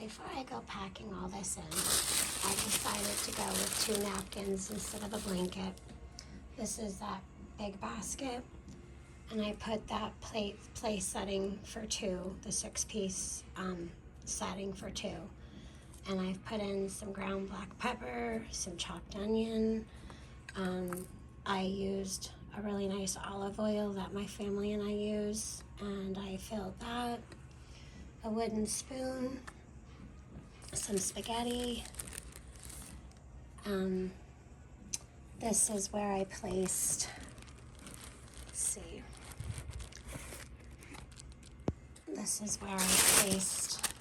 before I go packing all this in, I decided to go with 2 napkins instead of a blanket. This is that big basket, and I put that place setting for 2, the 6-piece setting for 2. And I've put in some ground black pepper, some chopped onion. I used a really nice olive oil that my family and I use, and I filled that. A wooden spoon, some spaghetti. This is where I placed, let's see. This is where I placed,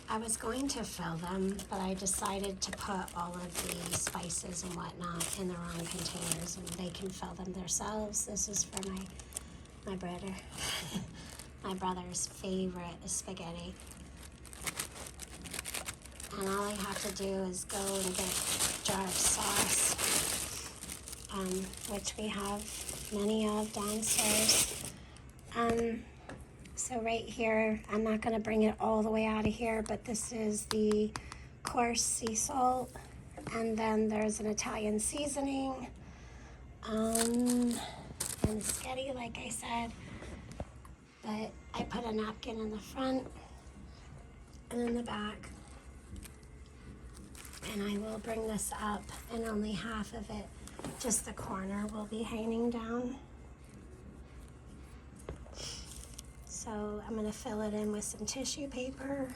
I was going to fill them, but I decided to put all of the spices and whatnot in the wrong containers, and they can fill them themselves. This is for my brother. My brother's favorite is spaghetti. And all I have to do is go and get a jar of sauce, which we have many of downstairs. So right here, I'm not going to bring it all the way out of here, but this is the coarse sea salt, and then there's an Italian seasoning, and spaghetti, like I said. But I put a napkin in the front and in the back, and I will bring this up, and only half of it, just the corner, will be hanging down. So I'm going to fill it in with some tissue paper,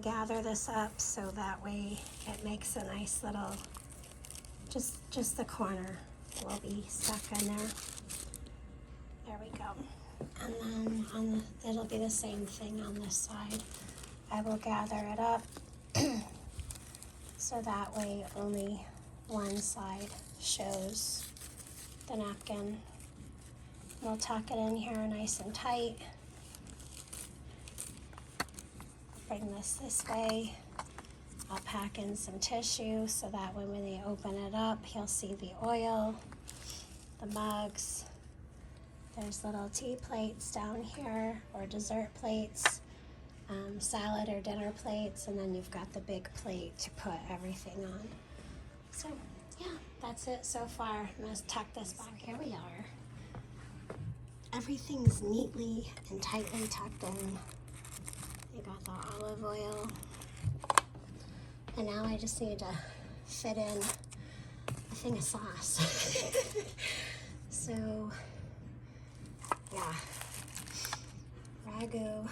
gather this up so that way it makes a nice little, just the corner will be stuck in there. There we go. And then it'll be the same thing on this side. I will gather it up so that way only one side shows the napkin. We'll tuck it in here nice and tight. Bring this way. I'll pack in some tissue so that when they open it up, he'll see the oil, the mugs. There's little tea plates down here, or dessert plates, salad or dinner plates, and then you've got the big plate to put everything on. So yeah, that's it so far. I'm gonna tuck this back. Here we are. Everything's neatly and tightly tucked in. You got the olive oil. And now I just need to fit in a thing of sauce. So, yeah. Ragu.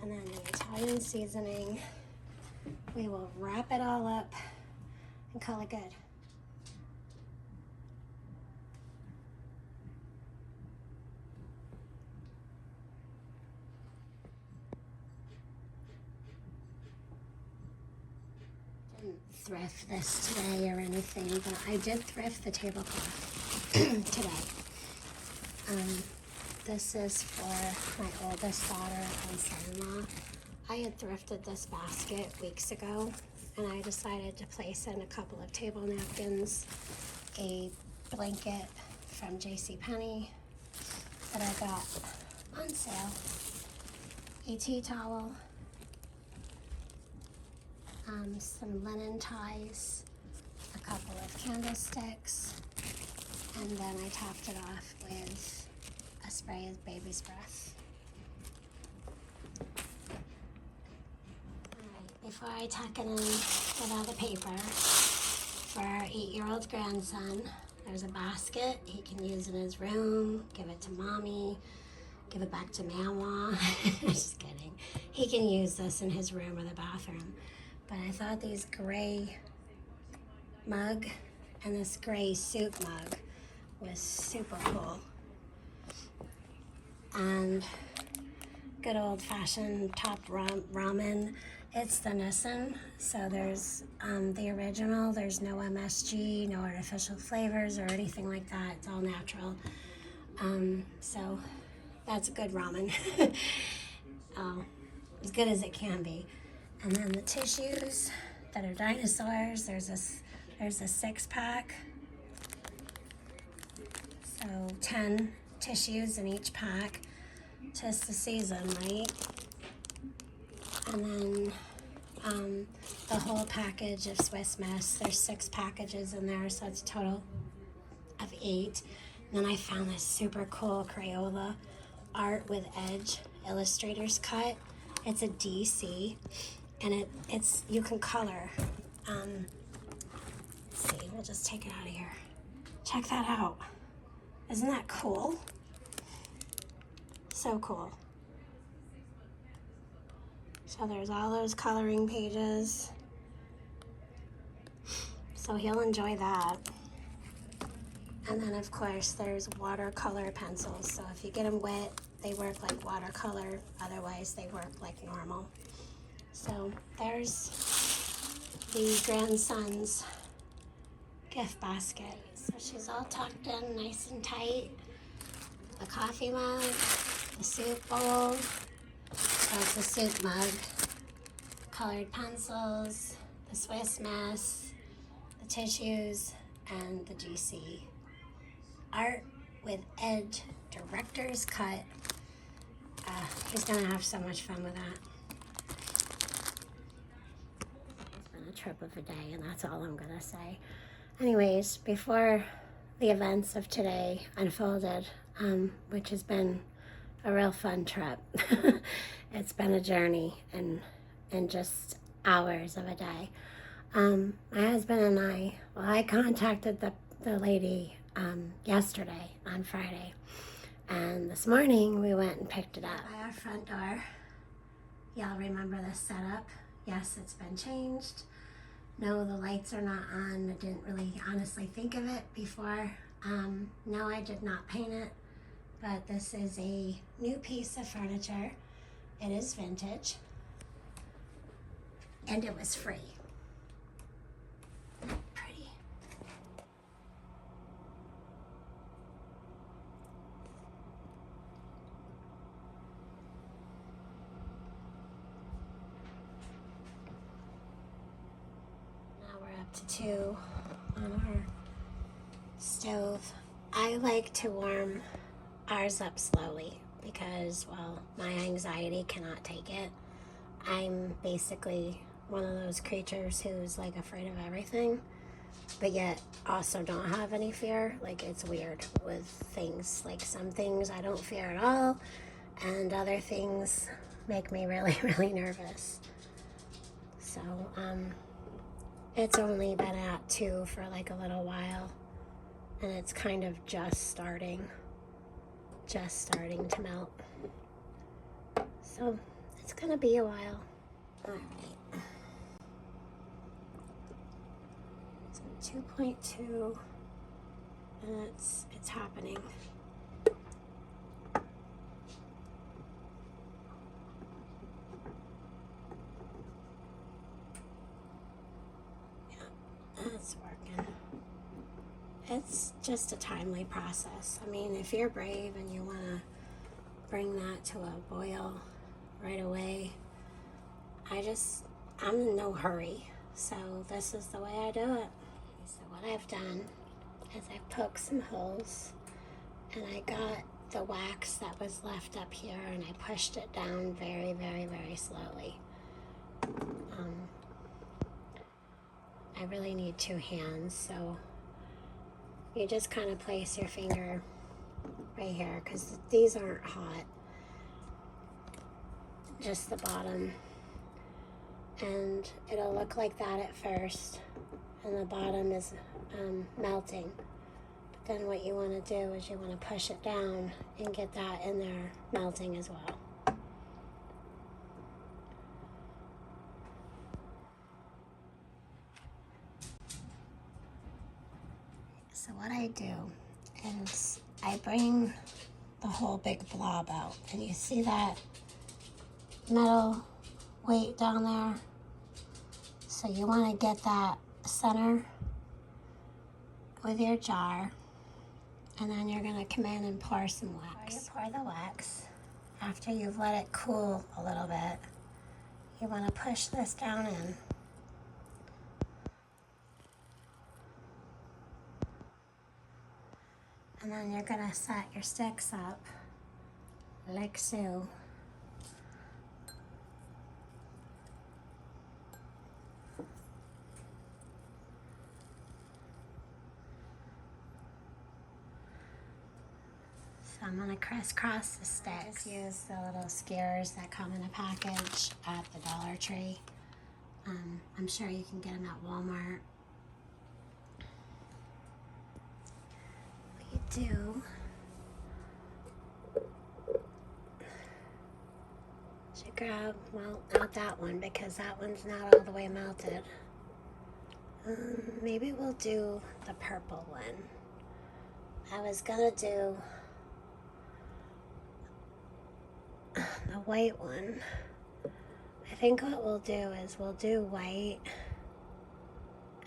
And then the Italian seasoning. We will wrap it all up and call it good. Thrift this today or anything, but I did thrift the tablecloth today. This is for my oldest daughter and son-in-law. I had thrifted this basket weeks ago, and I decided to place in a couple of table napkins, a blanket from JCPenney that I got on sale, a tea towel, some linen ties, a couple of candlesticks, and then I topped it off with a spray of baby's breath. Alright, before I tuck it in with all the paper, for our 8-year-old grandson, there's a basket he can use in his room, give it to mommy, give it back to mama. Just kidding. He can use this in his room or the bathroom. But I thought these gray mug and this gray soup mug was super cool. And good old-fashioned topped ramen. It's the Nissan, so there's the original. There's no MSG, no artificial flavors or anything like that. It's all natural. So that's good ramen. As good as it can be. And then the tissues that are dinosaurs. There's a 6-pack. So 10 tissues in each pack. 'Tis the season, right? And then the whole package of Swiss Miss. There's 6 packages in there, so it's a total of 8. And then I found this super cool Crayola Art with Edge Illustrator's Cut. It's a DC, and it's you can color. Let's see, we'll just take it out of here. Check that out. Isn't that cool? So cool. So there's all those coloring pages. So he'll enjoy that. And then of course there's watercolor pencils. So if you get them wet, they work like watercolor. Otherwise they work like normal. So there's the grandson's gift basket. So she's all tucked in nice and tight. The coffee mug, the soup bowl. So it's a soup mug, colored pencils, the Swiss Miss, the tissues, and the GC. Art with Edge Director's Cut. He's gonna have so much fun with that. It's been a trip of a day, and that's all I'm gonna say. Anyways, before the events of today unfolded, which has been a real fun trip. It's been a journey in just hours of a day. My husband and I contacted the lady yesterday on Friday, and this morning we went and picked it up by our front door. Y'all remember this setup? Yes, it's been changed. No, the lights are not on. I didn't really honestly think of it before. No, I did not paint it. But this is a new piece of furniture. It is vintage. And it was free. Pretty. Now we're up to 2 on our stove. I like to warm ours up slowly because, well, my anxiety cannot take it. I'm basically one of those creatures who's like afraid of everything, but yet also don't have any fear. Like, it's weird with things. Like, some things I don't fear at all, and other things make me really, really nervous. So, it's only been at 2 for like a little while, and it's kind of just starting to melt. So it's gonna be a while. All right. So 2.2, and it's happening. Yeah, it's working. It's just a timely process. I mean, if you're brave and you want to bring that to a boil right away, I'm in no hurry. So this is the way I do it. So what I've done is I've poked some holes, and I got the wax that was left up here, and I pushed it down very, very, very slowly. I really need 2 hands, so you just kind of place your finger right here, because these aren't hot, just the bottom, and it'll look like that at first, and the bottom is melting. But then what you want to do is you want to push it down and get that in there melting as well. So what I do is I bring the whole big blob out, and you see that metal weight down there? So you want to get that center with your jar, and then you're going to come in and pour some wax. You pour the wax, after you've let it cool a little bit, you want to push this down in. And then you're going to set your sticks up like so. So I'm gonna crisscross the sticks. Just use the little skewers that come in a package at the Dollar Tree. I'm sure you can get them at Walmart. What you do is you grab, well, not that one because that one's not all the way melted. Maybe we'll do the purple one. I was gonna do the white one. I think what we'll do is we'll do white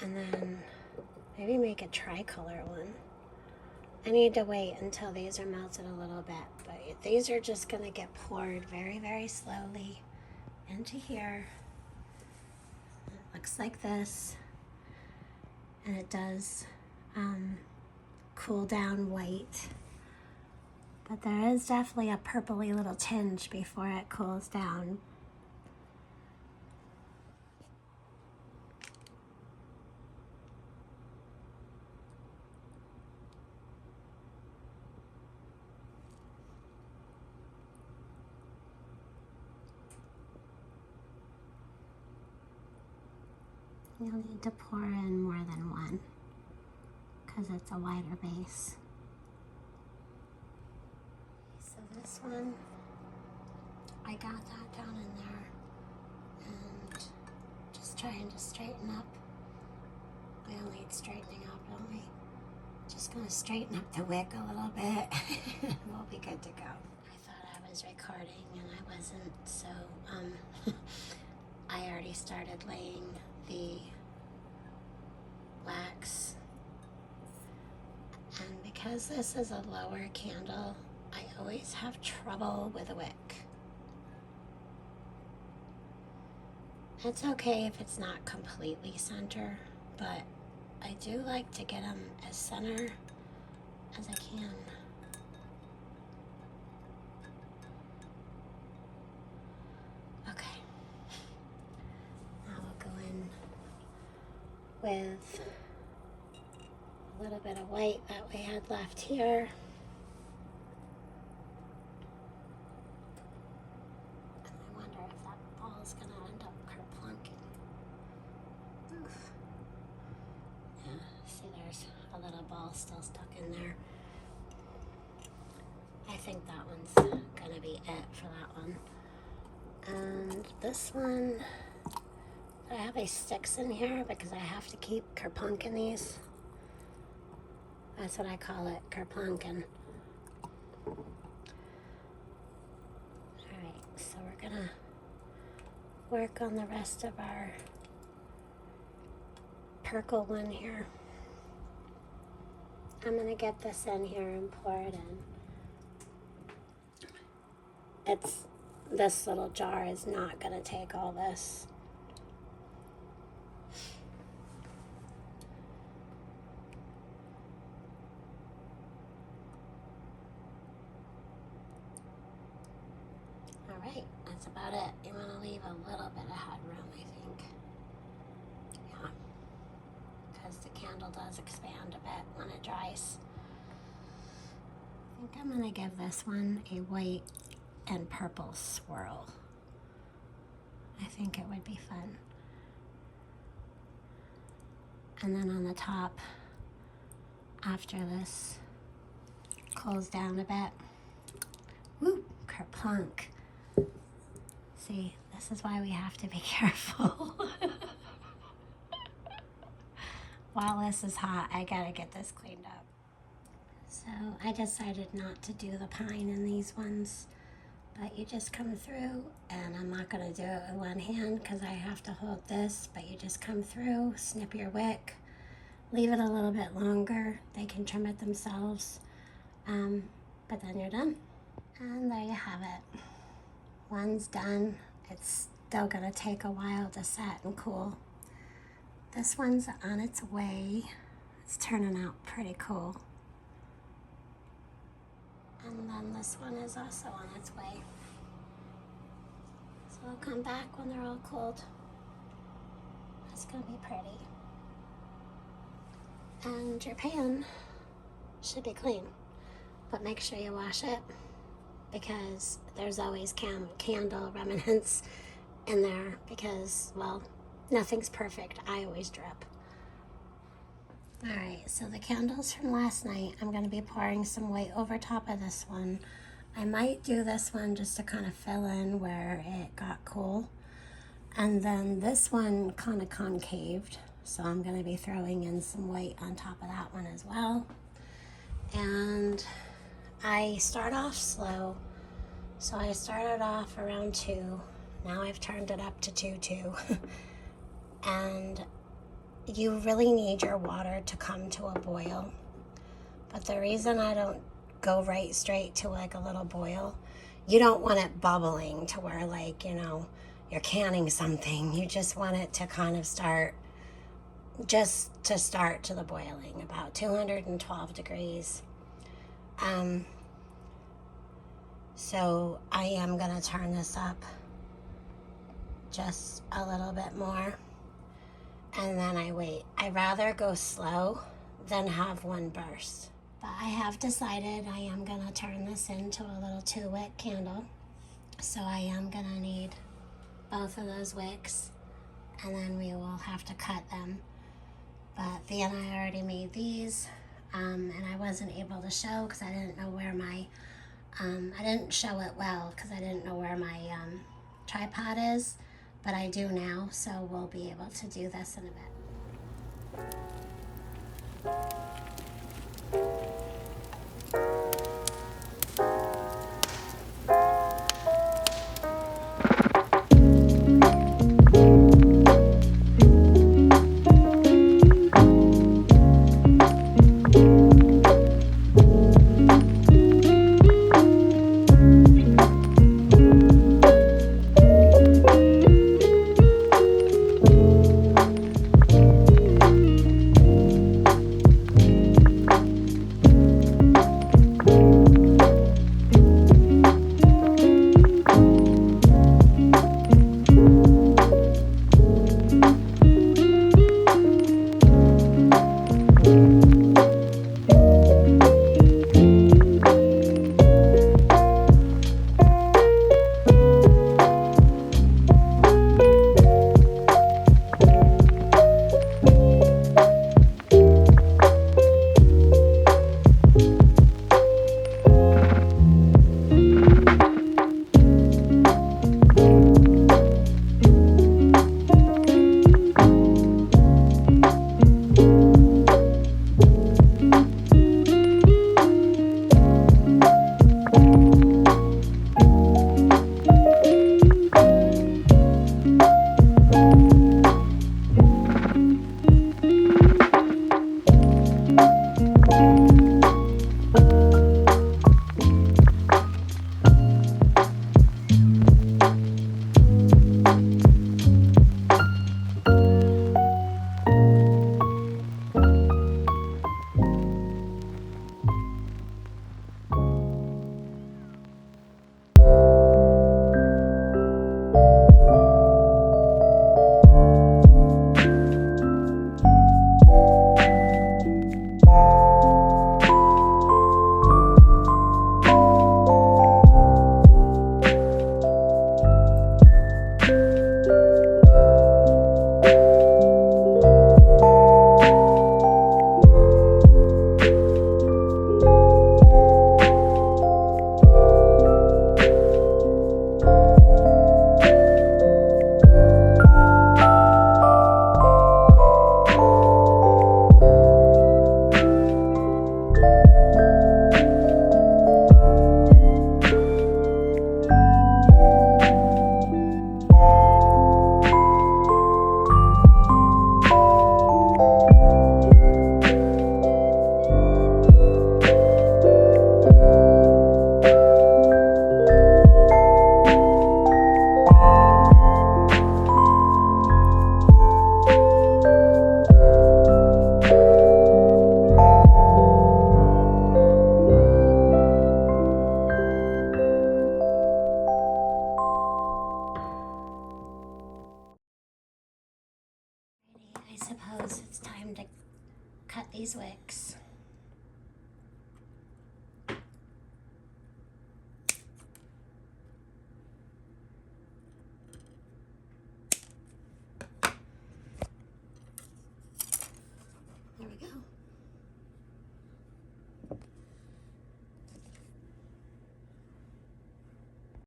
and then maybe make a tricolor one. I need to wait until these are melted a little bit, but these are just gonna get poured very, very slowly into here. It looks like this, and it does cool down white, but there is definitely a purpley little tinge before it cools down. You'll need to pour in more than one because it's a wider base. So this one, I got that down in there and just trying to straighten up. We all need straightening up, don't we? Just gonna straighten up the wick a little bit. We'll be good to go. I thought I was recording and I wasn't, so I already started laying the wax, and because this is a lower candle, I always have trouble with a wick. It's okay if it's not completely center, but I do like to get them as center as I can. Okay. Now we'll go in with a little bit of white that we had left here. And I wonder if that ball is going to end up kerplunking. Oof. Yeah, see there's a little ball still stuck in there. I think that one's going to be it for that one. And this one, I have these sticks in here because I have to keep kerplunking these. That's what I call it, kerplunking. Alright, so we're gonna work on the rest of our purple one here. I'm gonna get this in here and pour it in. This little jar is not gonna take all this. Alright, that's about it. You want to leave a little bit of headroom, I think. Yeah, because the candle does expand a bit when it dries. I think I'm going to give this one a white and purple swirl. I think it would be fun. And then on the top, after this cools down a bit, woo, kerplunk. See, this is why we have to be careful. While this is hot, I gotta get this cleaned up. So I decided not to do the pine in these ones, but you just come through, and I'm not gonna do it with one hand because I have to hold this, but you just come through, snip your wick, leave it a little bit longer. They can trim it themselves, but then you're done. And there you have it. One's done. It's still gonna take a while to set and cool. This one's on its way. It's turning out pretty cool. And then this one is also on its way. So I'll come back when they're all cooled. It's gonna be pretty. And your pan should be clean. but make sure you wash it because there's always candle remnants in there because, well, nothing's perfect. I always drip. Alright, so the candles from last night, I'm going to be pouring some white over top of this one. I might do this one just to kind of fill in where it got cool. And then this one kind of concaved, so I'm going to be throwing in some white on top of that one as well. And I start off slow, so I started off around 2. Now I've turned it up to 2. And you really need your water to come to a boil. But the reason I don't go right straight to like a little boil, you don't want it bubbling to where, like, you know, you're canning something. You just want it to kind of start, just to start to the boiling, about 212 degrees. So I am going to turn this up just a little bit more. And then I wait. I rather go slow than have one burst. But I have decided I am going to turn this into a little 2-wick candle. So I am going to need both of those wicks, and then we will have to cut them. But Thea and I already made these, and I wasn't able to show because I didn't know where my, I didn't show it well because I didn't know where my tripod is, but I do now, so we'll be able to do this in a bit. I suppose it's time to cut these wicks.